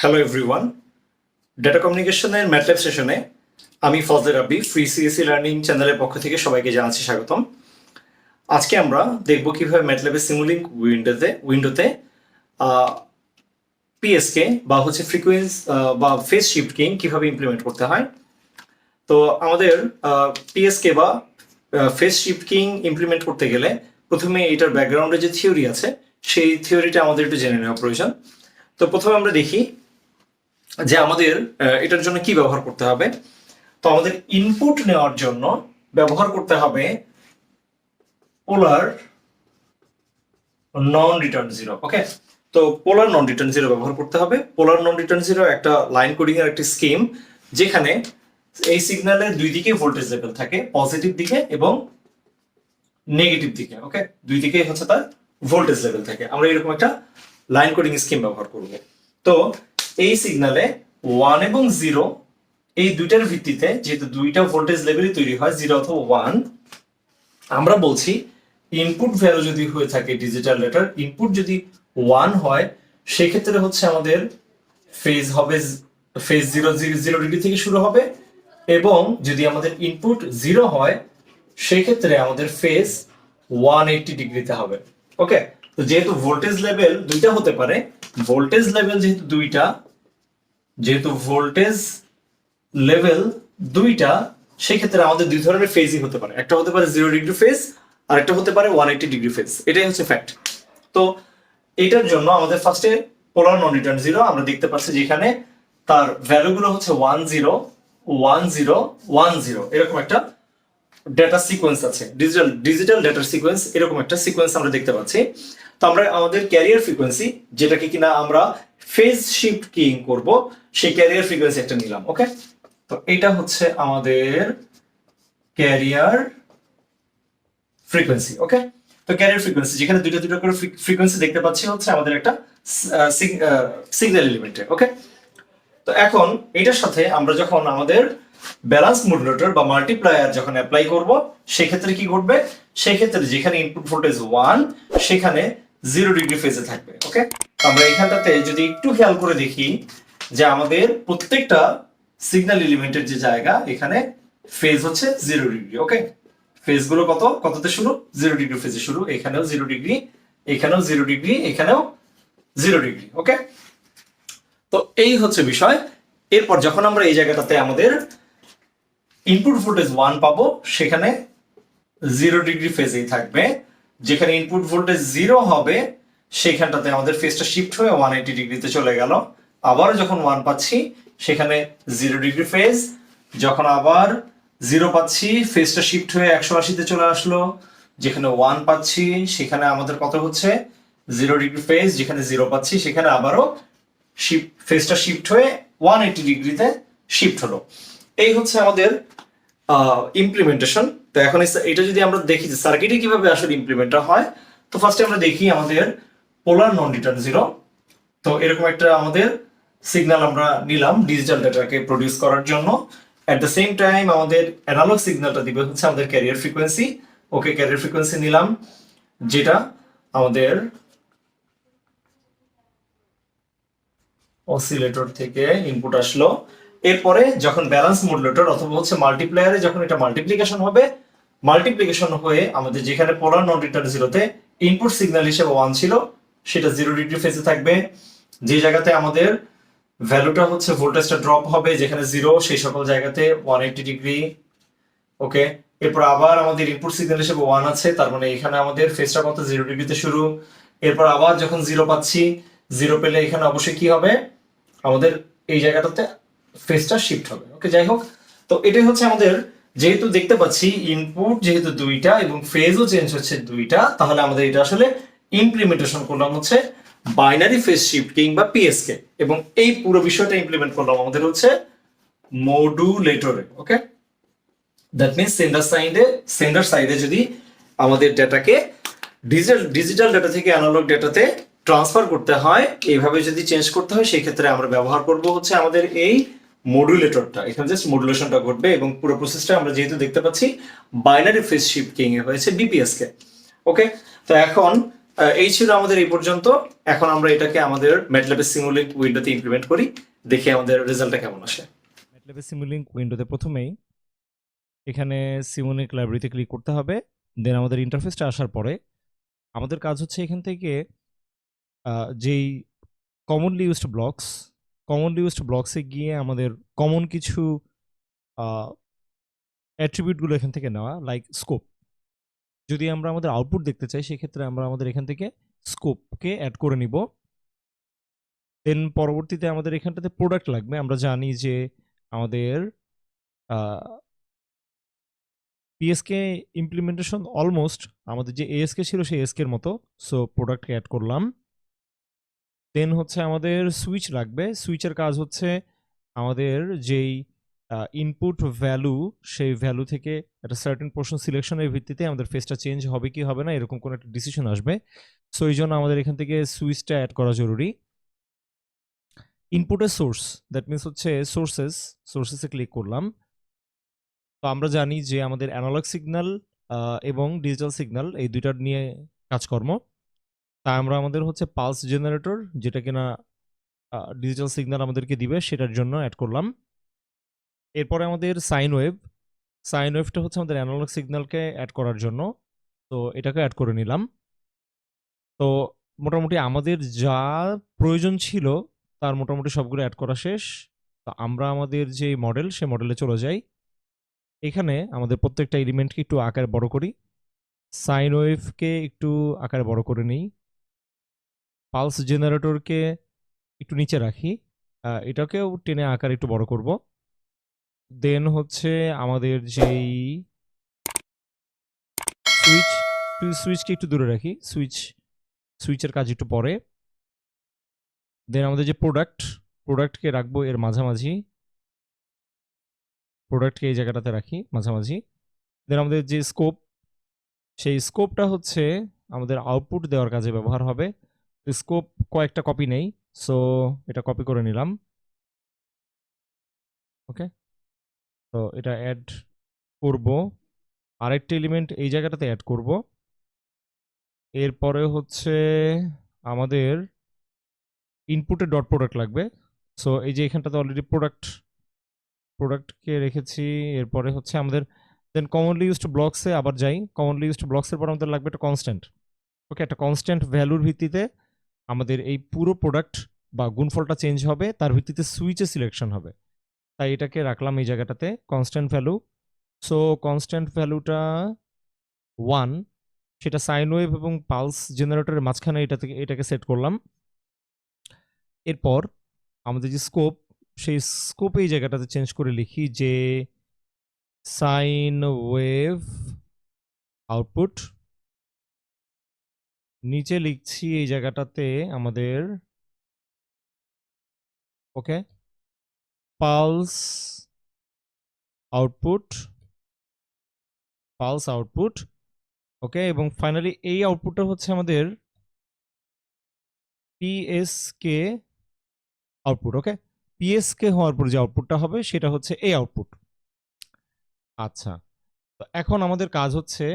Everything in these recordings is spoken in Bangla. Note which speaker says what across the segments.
Speaker 1: হ্যালো এভরিওয়ান, ডেটা কমিউনিকেশনের ম্যাটল্যাব সেশনে আমি ফজলে রাব্বি ফ্রি সিএসসি লার্নিং চ্যানেলের পক্ষ থেকে সবাইকে জানাচ্ছি স্বাগতম। আজকে আমরা দেখব কিভাবে ম্যাটল্যাবের সিমুলিংক উইন্ডোতে পিএসকে বা হচ্ছে ফ্রিকোয়েন্স বা ফেজ শিফট কিং কিভাবে ইমপ্লিমেন্ট করতে হয়। তো আমাদের পিএসকে বা ফেজ শিফট কিং ইমপ্লিমেন্ট করতে গেলে প্রথমে এটার ব্যাকগ্রাউন্ডে যে থিওরি আছে সেই থিওরিটা আমাদের একটু জেনে নেওয়া প্রয়োজন। তো প্রথমে আমরা দেখি যে আমাদের এটার জন্য কি ব্যবহার করতে হবে। তো আমাদের ইনপুট নেওয়ার জন্য ব্যবহার করতে হবে পোলার নন রিটার্ন জিরো। ওকে, তো পোলার নন রিটার্ন জিরো ব্যবহার করতে হবে। পোলার নন রিটার্ন জিরো একটা লাইন কোডিং এর একটি স্কিম, যেখানে এই সিগন্যালের দুই দিকে ভোল্টেজ লেভেল থাকে, পজিটিভ দিকে এবং নেগেটিভ দিকে। ওকে, দুই দিকে হচ্ছে তার ভোল্টেজ লেভেল থাকে। আমরা এরকম একটা লাইন কোডিং স্কিম ব্যবহার করব। তো এই সিগন্যালে 1 এবং 0 এই দুইটার ভিত্তিতে, যেহেতু দুইটা ভোল্টেজ লেভেলই তৈরি হয় 0 অথবা 1, আমরা বলছি ইনপুট ভ্যালু যদি হয়ে থাকে ডিজিটাল ডেটার ইনপুট যদি 1 হয়, সেক্ষেত্রে হচ্ছে আমাদের ফেজ হবে ফেজ 0 ডিগ্রি থেকে শুরু হবে, এবং যদি আমাদের ইনপুট 0 হয় সেক্ষেত্রে আমাদের ফেজ 180 ডিগ্রিতে হবে। ওকে, তো যেহেতু ভোল্টেজ লেভেল দুইটা হতে পারে, ভোল্টেজ লেভেল যেহেতু ভোল্টেজ লেভেল দুইটা, সেক্ষেত্রে আমাদের দুই ধরনের ফেজই হতে পারে। একটা হতে পারে 0 ডিগ্রি ফেজ আর একটা হতে পারে 180 ডিগ্রি ফেজ। এটাই হচ্ছে ফ্যাক্ট। তো এটার জন্য আমাদের ফার্স্টে পোলার নন রিটার্ন জিরো আমরা দেখতে পাচ্ছি, যেখানে তার ভ্যালুগুলো হচ্ছে 1 0 1 0 1 0 এরকম একটা ডেটা সিকোয়েন্স আছে, ডিজিটাল ডেটার সিকোয়েন্স, এরকম একটা সিকোয়েন্স আমরা দেখতে পাচ্ছি। তো আমরা আমাদের ক্যারিয়ার ফ্রিকোয়েন্সি, যেটাকে কিনা আমরা ফেজ শিফট কিং করব, সেই ক্যারিয়ার ফ্রিকোয়েন্সি একটা নিলাম। ওকে, তো এটা হচ্ছে আমাদের ক্যারিয়ার ফ্রিকোয়েন্সি। ওকে, তো ক্যারিয়ার ফ্রিকোয়েন্সি যেখানে দুইটা দুইটা করে ফ্রিকোয়েন্সি দেখতে পাচ্ছি হচ্ছে আমাদের একটা সিগন্যাল এলিমেন্টে। ওকে, তো এখন এটার সাথে আমরা যখন আমাদের ব্যালেন্স মডুলেটর বা মাল্টিপ্লায়ার যখন অ্যাপ্লাই করব, সেক্ষেত্রে কি ঘটবে? সেক্ষেত্রে যেখানে ইনপুট ভোল্টেজ 1 সেখানে 0 ডিগ্রি ফেজে থাকবে। ওকে, আমরা এখানটাতে যদি একটু খেয়াল করে দেখি যে আমাদের প্রত্যেকটা সিগন্যাল এলিমেন্টের যে জায়গা, এখানে ফেজ হচ্ছে 0 ডিগ্রি। ওকে, ফেজগুলো কততে শুরু? 0 ডিগ্রি ফেজে শুরু। এখানেও 0 ডিগ্রি, এখানেও 0 ডিগ্রি, এখানেও 0 ডিগ্রি। ওকে, তো এই হচ্ছে বিষয়। এরপর যখন আমরা এই জায়গাটাতে আমাদের ইনপুট ভোল্টেজ 1 পাবো, সেখানে 0 ডিগ্রি ফেজেই থাকবে। যেখানে ইনপুট ভোল্টেজ 0 হবে, সেখানটাতে আমাদের ফেজটা শিফট হয়ে 180 ডিগ্রিতে চলে গেল। আবার যখন 1 পাচ্ছি, সেখানে 0 ডিগ্রি ফেজ। যখন আবার 0 পাচ্ছি, ফেজটা শিফট হয়ে 180তে চলে আসলো। যেখানে 1 পাচ্ছি, সেখানে আমাদের কত হচ্ছে? 0 ডিগ্রি ফেজ। যেখানে 0 পাচ্ছি, সেখানে আবারও ফেজটা শিফট হয়ে 180 ডিগ্রিতে শিফট হলো। এই হচ্ছে আমাদের ইমপ্লিমেন্টেশন। তো এখন এটা যদি আমরা দেখি যে সার্কিটে কিভাবে আসলে ইমপ্লিমেন্টটা হয়, তো ফার্স্টে আমরা দেখি আমাদের পোলার নন রিটার্ন জিরো। তো এরকম একটা আমাদের সিগন্যাল আমরা নিলাম ডিজিটাল ডেটাকে প্রডিউস করার জন্য। অ্যাট দ্য সেম টাইম আমাদের অ্যানালগ সিগন্যালটা দিবে হচ্ছে আমাদের ক্যারিয়ার ফ্রিকোয়েন্সি। ওকে, ক্যারিয়ার ফ্রিকোয়েন্সি নিলাম, যেটা আমাদের অসিলেটর থেকে ইনপুট আসলো। এরপরে যখন ব্যালেন্স মডুলেটর অথবা হচ্ছে মাল্টিপ্লায়ারে যখন এটা মাল্টিপ্লিকেশন হবে, মাল্টিপ্লিকেশন হয়ে আমাদের যেখানে পোলার নন রিটার্ন জিরোতে ইনপুট সিগন্যাল হিসেবে 1 ছিল, সেটা 0 ডিগ্রি ফেজে থাকবে। যে জায়গাতে আমাদের ভ্যালুটা হচ্ছে ভোল্টেজটা ড্রপ হবে, যেখানে 0, সেই সকল জায়গাতে 180 ডিগ্রি। ওকে, এরপর আবার আমাদের ইনপুট সিগন্যাল হিসেবে 1 আছে, তার মানে এখানে আমাদের ফেজটা কত? 0 ডিগ্রিতে শুরু। এরপর আবার যখন 0 পাচ্ছি, 0 পেলে এখানে অবশ্যই কি হবে? আমাদের এই জায়গাটাতে ফেজটা শিফট হবে। ওকে, যাই হোক, তো এটাই হচ্ছে আমাদের, যেহেতু দেখতে পাচ্ছি ইনপুট যেহেতু দুইটা এবং ফেজও চেঞ্জ হচ্ছে দুইটা, তাহলে আমাদের এটা আসলে ইমপ্লিমেন্টেশন করলাম হচ্ছে বাইনারি ফেজ শিফট কিংবা পিএসকে, এবং এই পুরো বিষয়টা ইমপ্লিমেন্ট করলাম আমাদের হচ্ছে মডুলেটরে। ওকে, দ্যাট মিনস সেন্ডার সাইডে যদি আমাদের ডেটাকে ডিজিটাল ডেটা থেকে অ্যানালগ ডেটাতে ট্রান্সফার করতে হয়, এইভাবে যদি চেঞ্জ করতে হয়, সেই ক্ষেত্রে আমরা ব্যবহার করব হচ্ছে আমাদের এই মডুলেটরটা। এখানে জাস্ট মডুলেশনটা ঘটবে, এবং পুরো প্রসেসটা আমরা যেহেতু দেখতে পাচ্ছি বাইনারি ফেজ শিফট কিং এ হয়েছে বিপিএস কে। ওকে, তো এখন এই ছিল আমাদের এই পর্যন্ত। এখন আমরা এটাকে আমাদের ম্যাটল্যাবের সিমুলিংক উইন্ডোতে ইমপ্লিমেন্ট করি, দেখি আমাদের রেজাল্টটা কেমন আসে।
Speaker 2: ম্যাটল্যাবের সিমুলিংক উইন্ডোতে প্রথমেই এখানে সিমুলিংক লাইব্রেরিতে ক্লিক করতে হবে। দেন আমাদের ইন্টারফেসটা আসার পরে আমাদের কাজ হচ্ছে এখান থেকে যেই কমনলি ইউজড ব্লকসে গিয়ে আমাদের কমন কিছু অ্যাট্রিবিউটগুলো এখান থেকে নেওয়া, লাইক স্কোপ। যদি আমরা আমাদের আউটপুট দেখতে চাই সেক্ষেত্রে আমরা আমাদের এখান থেকে স্কোপকে অ্যাড করে নিব। দেন পরবর্তীতে আমাদের এখানটাতে প্রোডাক্ট লাগবে। আমরা জানি যে আমাদের পিএসকে ইমপ্লিমেন্টেশন অলমোস্ট আমাদের যে এএসকে ছিল সেই এসকের মতো, সো প্রোডাক্টকে অ্যাড করলাম। দেন হচ্ছে আমাদের সুইচ লাগবে। সুইচের কাজ হচ্ছে আমাদের যেই ইনপুট ভ্যালু, সেই ভ্যালু থেকে একটা সার্টেন পোর্শন সিলেকশনের ভিত্তিতে আমাদের ফেসটা চেঞ্জ হবে কি হবে না এরকম কোনো একটা ডিসিশন আসবে। সো এই জন্য আমাদের এখান থেকে সুইচটা অ্যাড করা জরুরি। ইনপুটের সোর্স, দ্যাট মিনস হচ্ছে সোর্সেসে ক্লিক করলাম। তো আমরা জানি যে আমাদের অ্যানালগ সিগন্যাল এবং ডিজিটাল সিগন্যাল এই দুইটার নিয়ে কাজকর্ম। তাই আমরা আমাদের হচ্ছে পালস জেনারেটর, যেটা কিনা ডিজিটাল সিগন্যাল আমাদেরকে দিবে, সেটার জন্য অ্যাড করলাম। এরপরে আমাদের সাইন ওয়েভটা হচ্ছে আমাদের অ্যানালগ সিগন্যালকে অ্যাড করার জন্য, তো এটাকে অ্যাড করে নিলাম। তো মোটামুটি আমাদের যা প্রয়োজন ছিল তার মোটামুটি সবগুলো অ্যাড করা শেষ। তো আমরা আমাদের যে মডেল, সে মডেলে চলে যাই। এখানে আমাদের প্রত্যেকটা এলিমেন্টকে একটু আকারে বড় করি। সাইন ওয়েভকে একটু আকারে বড় করে নিই। পালস জেনারেটরকে একটু নিচে রাখি, এটাকেও টেনে আকার একটু বড় করব। দেন হচ্ছে আমাদের যেই সুইচকে একটু দূরে রাখি, সুইচের কাজ একটু পরে। দেন আমাদের যে প্রোডাক্টকে রাখবো এর মাঝামাঝি, প্রোডাক্টকে এই জায়গাটাতে রাখি মাঝামাঝি। দেন আমাদের যে সেই স্কোপটা হচ্ছে আমাদের আউটপুট দেওয়ার কাজে ব্যবহার হবে। স্কোপ কয়েকটা কপি নেই, সো এটা কপি করে নিলাম। ওকে, তো এটা অ্যাড করব। আরেকটা এলিমেন্ট এই জায়গাটাতে অ্যাড করব। এরপরে হচ্ছে আমাদের ইনপুটে ডট প্রোডাক্ট লাগবে। সো এই যে এখানটাতে অলরেডি প্রোডাক্টকে রেখেছি। এরপরে হচ্ছে আমাদের দেন কমনলি ইউজড ব্লকসে আবার যাই। কমনলি ইউজড ব্লকসের পর আমাদের লাগবে একটা কনস্ট্যান্ট। ওকে, একটা কনস্ট্যান্ট ভ্যালুর ভিত্তিতে আমাদের এই পুরো প্রোডাক্ট বা গুণফলটা চেঞ্জ হবে, তার ভিত্তিতে সুইচে সিলেকশন হবে। তাই এটাকে রাখলাম এই জায়গাটাতে কনস্ট্যান্ট ভ্যালু। সো কনস্ট্যান্ট ভ্যালুটা 1, সেটা সাইন ওয়েভ এবং পালস জেনারেটরের মাঝখানে এটাকে সেট করলাম। এরপর আমাদের যে স্কোপ, সেই স্কোপ এই জায়গাটাতে চেঞ্জ করে লিখি যে সাইন ওয়েভ আউটপুট। নিচে লিখছি এই জায়গাটাতে আমাদের ওকে পালস আউটপুট ওকে, এবং ফাইনালি এই আউটপুটটা হচ্ছে আমাদের পিএসকে আউটপুট। ওকে, পিএসকে হওয়ার পর যে আউটপুটটা হবে সেটা হচ্ছে এই আউটপুট। আচ্ছা, তো এখন আমাদের কাজ হচ্ছে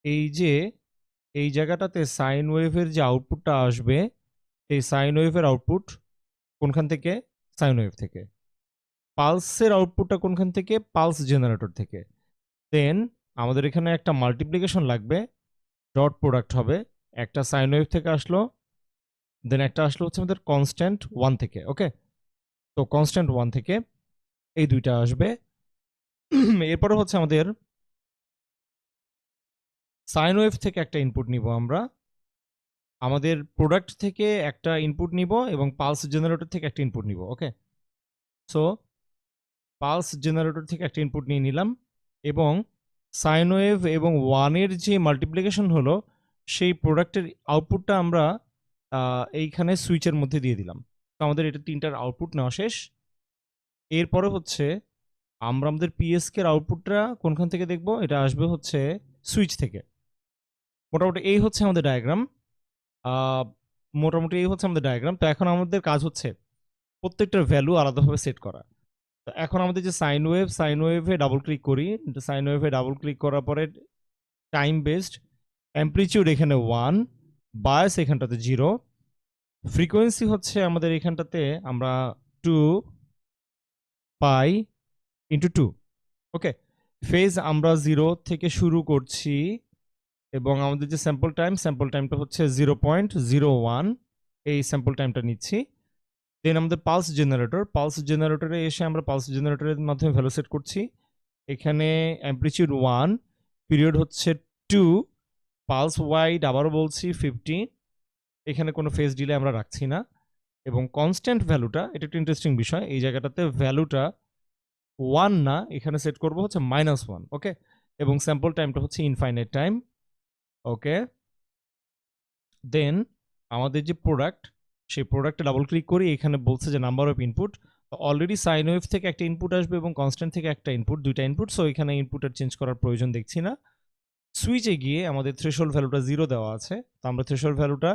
Speaker 2: এই যে এই জায়গাটাতে সাইন ওয়েভের যে আউটপুটটা আসবে, এই সাইন ওয়েভের আউটপুট কোনখান থেকে? সাইন ওয়েভ থেকে। পালসের আউটপুটটা কোনখান থেকে? পালস জেনারেটর থেকে। দেন আমাদের এখানে একটা মাল্টিপ্লিকেশন লাগবে, ডট প্রোডাক্ট হবে। একটা সাইন ওয়েভ থেকে আসলো, দেন একটা আসলো হচ্ছে আমাদের কনস্ট্যান্ট 1 থেকে। ওকে, তো কনস্ট্যান্ট 1 থেকে এই দুইটা আসবে। এরপরে হচ্ছে আমাদের সাইন ওয়েভ থেকে একটা ইনপুট নিব আমরা, আমাদের প্রোডাক্ট থেকে একটা ইনপুট নিব এবং পালস জেনারেটর থেকে একটা ইনপুট নিব। ওকে, সো পালস জেনারেটর থেকে একটা ইনপুট নিয়ে নিলাম এবং সাইন ওয়েভ এবং 1-এর যে মাল্টিপ্লিকেশন হলো সেই প্রোডাক্টের আউটপুটটা আমরা এইখানে সুইচের মধ্যে দিয়ে দিলাম। তো আমাদের এটা তিনটার আউটপুট নেওয়া শেষ। এরপরে হচ্ছে আমরা আমাদের পিএসকে এর আউটপুটটা কোনখান থেকে দেখব? এটা আসবে হচ্ছে সুইচ থেকে। মোটামুটি এই হচ্ছে আমাদের ডায়াগ্রাম। তো এখন আমাদের কাজ হচ্ছে প্রত্যেকটার ভ্যালু আলাদাভাবে সেট করা। তো এখন আমাদের যে সাইন ওয়েভে ডাবল ক্লিক করি। সাইন ওয়েভে ডাবল ক্লিক করার পরে টাইম বেসড অ্যামপ্লিটিউড এখানে 1, বায়াস এখানটাতে 0, ফ্রিকোয়েন্সি হচ্ছে আমাদের এখানটাতে আমরা 2 পাই ইন্টু 2। ওকে, ফেজ আমরা 0 থেকে শুরু করছি এবং আমাদের যে স্যাম্পল টাইমটা হচ্ছে 0.01, এই স্যাম্পল টাইমটা নিচ্ছি। দেন আমাদের পালস জেনারেটরে এসে আমরা পালস জেনারেটরের মাধ্যমে ভ্যালু সেট করছি। এখানে অ্যাম্প্লিটিউড 1, পিরিয়ড হচ্ছে 2, পালস ওয়াইড আবারও বলছি 50, এখানে কোনো ফেজ ডিলে আমরা রাখছি না। এবং কনস্ট্যান্ট ভ্যালুটা, এটা একটা ইন্টারেস্টিং বিষয়, এই জায়গাটাতে ভ্যালুটা 1 না, এখানে সেট করবো হচ্ছে -1। ওকে, এবং স্যাম্পল টাইমটা হচ্ছে ইনফাইনাইট টাইম। ওকে, দেন আমাদের যে প্রোডাক্ট, সেই প্রোডাক্টে ডাবল ক্লিক করি, এখানে বলছে যে number of input. Already sine wave থেকে একটা ইনপুট আসবে এবং কনস্ট্যান্ট থেকে একটা ইনপুট, দুইটা ইনপুট, সো এখানে ইনপুটের চেঞ্জ করার প্রয়োজন দেখছি না। সুইচে গিয়ে আমাদের থ্রেশহোল্ড ভ্যালুটা 0 দেওয়া আছে, তো আমরা থ্রেশহোল্ড ভ্যালুটা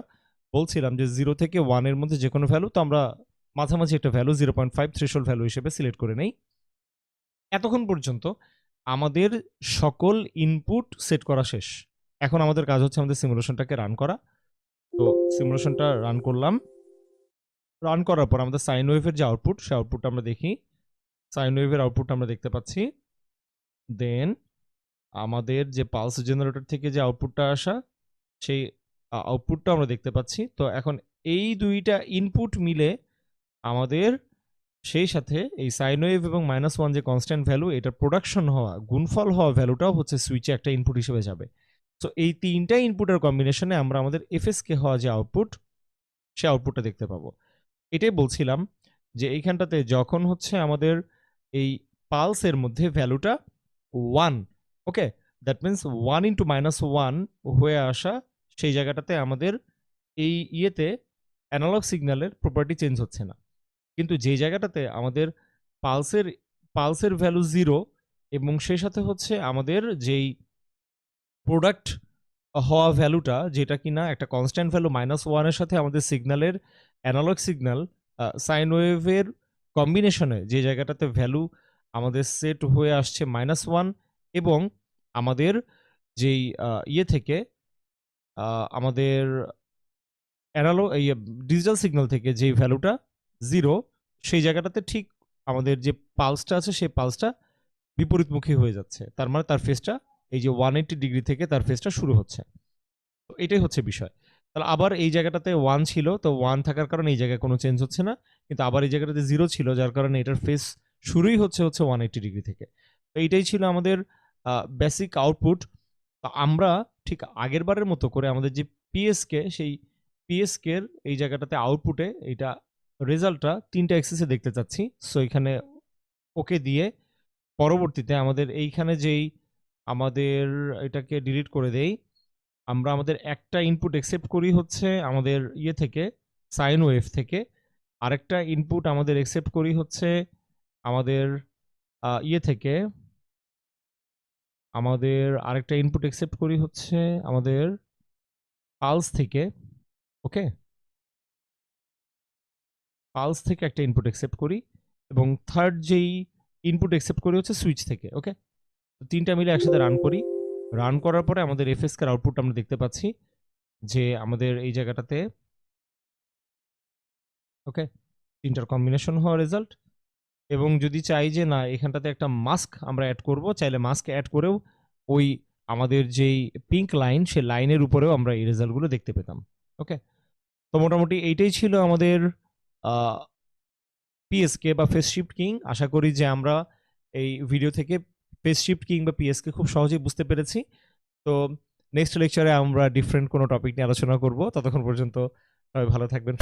Speaker 2: বলছিলাম যে 0 থেকে 1 এর মধ্যে যে কোনো ভ্যালু, তো আমরা মাঝামাঝি একটা ভ্যালু 0.5 থ্রেশহোল্ড ভ্যালু হিসেবে সিলেক্ট করে নেই। এতক্ষণ পর্যন্ত আমাদের সকল ইনপুট সেট করা শেষ। এখন আমাদের কাজ হচ্ছে আমাদের সিমুলেশনটাকে রান করা। তো সিমুলেশনটা রান করলাম। রান করার পর আমাদের সাইন ওয়েভের যে আউটপুট, সেই আউটপুটটা আমরা দেখি। সাইন ওয়েভের আউটপুটটা আমরা দেখতে পাচ্ছি। দেন আমাদের যে পালস জেনারেটর থেকে যে আউটপুটটা আসা, সেই আউটপুটটা আমরা দেখতে পাচ্ছি। তো এখন এই দুইটা ইনপুট মিলে আমাদের সেই সাথে এই সাইন ওয়েভ এবং -1 যে কনস্ট্যান্ট ভ্যালু, এটা প্রোডাকশন হওয়া, গুণফল হওয়া ভ্যালুটাও হচ্ছে সুইচে একটা ইনপুট হিসেবে যাবে। সো এই তিনটা ইনপুটের কম্বিনেশনে আমরা আমাদের এফএসকে হওয়া যে আউটপুট, সে আউটপুটটা দেখতে পাবো। এটাই বলছিলাম যে এইখানটাতে যখন হচ্ছে আমাদের এই পালসের মধ্যে ভ্যালুটা 1, ওকে, দ্যাট মিনস 1 ইন্টু -1 হয়ে আসা, সেই জায়গাটাতে আমাদের এই ইয়েতে অ্যানালগ সিগন্যালের প্রপার্টি চেঞ্জ হচ্ছে না। কিন্তু যে জায়গাটাতে আমাদের পালসের পালসের ভ্যালু 0 এবং সেই সাথে হচ্ছে আমাদের যেই প্রোডাক্ট হওয়া ভ্যালুটা, যেটা কিনা একটা কনস্ট্যান্ট ভ্যালু -1 এর সাথে আমাদের সিগন্যালের অ্যানালগ সিগন্যাল সাইন ওয়েভের কম্বিনেশনে যে জায়গাটাতে ভ্যালু আমাদের সেট হয়ে আসছে -1, এবং আমাদের যেই ইয়ে থেকে আমাদের অ্যানালগ ডিজিটাল সিগন্যাল থেকে যেই ভ্যালুটা 0, সেই জায়গাটাতে ঠিক আমাদের যে পালসটা আছে, সেই পালসটা বিপরীতমুখী হয়ে যাচ্ছে। তার মানে তার ফেজটা এই যে 180 ডিগ্রি থেকে তার ফেজটা শুরু হচ্ছে। তো এটাই হচ্ছে বিষয়। তাহলে আবার এই জায়গাটাতে 1 ছিল, তো 1 থাকার কারণে এই জায়গায় কোনো চেঞ্জ হচ্ছে না। কিন্তু আবার এই জায়গাটাতে 0 ছিল, যার কারণে এটার ফেজ শুরুই হচ্ছে 180 ডিগ্রি থেকে। তো এইটাই ছিল আমাদের বেসিক আউটপুট। তো আমরা ঠিক আগের বারের মতো করে আমাদের যে পিএসকে, সেই পিএসকে এর এই জায়গাটাতে আউটপুটে এইটা রেজাল্টটা 3টা অ্যাক্সিসে দেখতে চাচ্ছি। সো এখানে ওকে দিয়ে পরবর্তীতে আমাদের এইখানে যেই আমাদের এটাকে ডিলিট করে দেই, আমরা আমাদের একটা ইনপুট অ্যাকসেপ্ট করি হচ্ছে আমাদের ইয়ে থেকে, সাইন ওয়েভ থেকে। আরেকটা ইনপুট আমাদের অ্যাকসেপ্ট করি হচ্ছে আমাদের ইয়ে থেকে, আমাদের আরেকটা ইনপুট অ্যাকসেপ্ট করি হচ্ছে আমাদের পালস থেকে। ওকে, পালস থেকে একটা ইনপুট অ্যাকসেপ্ট করি এবং থার্ড যেই ইনপুট অ্যাকসেপ্ট করি হচ্ছে সুইচ থেকে। ওকে, তো তিনটা মিলে একসাথে রান করি। রান করার পরে আমাদের এফএসকে এর আউটপুট আমরা দেখতে পাচ্ছি যে আমাদের এই জায়গাটাতে, ওকে, তিনটার কম্বিনেশন হওয়া রেজাল্ট। এবং যদি চাই যে না এখানটাতে একটা মাস্ক আমরা অ্যাড করব, চাইলে মাস্ক অ্যাড করেও ওই আমাদের যেই পিঙ্ক লাইন, সেই লাইনের উপরেও আমরা এই রেজাল্টগুলো দেখতে পেতাম। ওকে, তো মোটামুটি এইটাই ছিল আমাদের পিএসকে বা ফেস শিফট কিং। আশা করি যে আমরা এই ভিডিও থেকে ফেস শিফট কিং বা পিএসকে খুব সহজেই বুঝতে পেরেছি। তো নেক্সট লেকচারে আমরা ডিফারেন্ট কোনো টপিক নিয়ে আলোচনা করব। ততক্ষণ পর্যন্ত সবাই ভালো থাকবেন।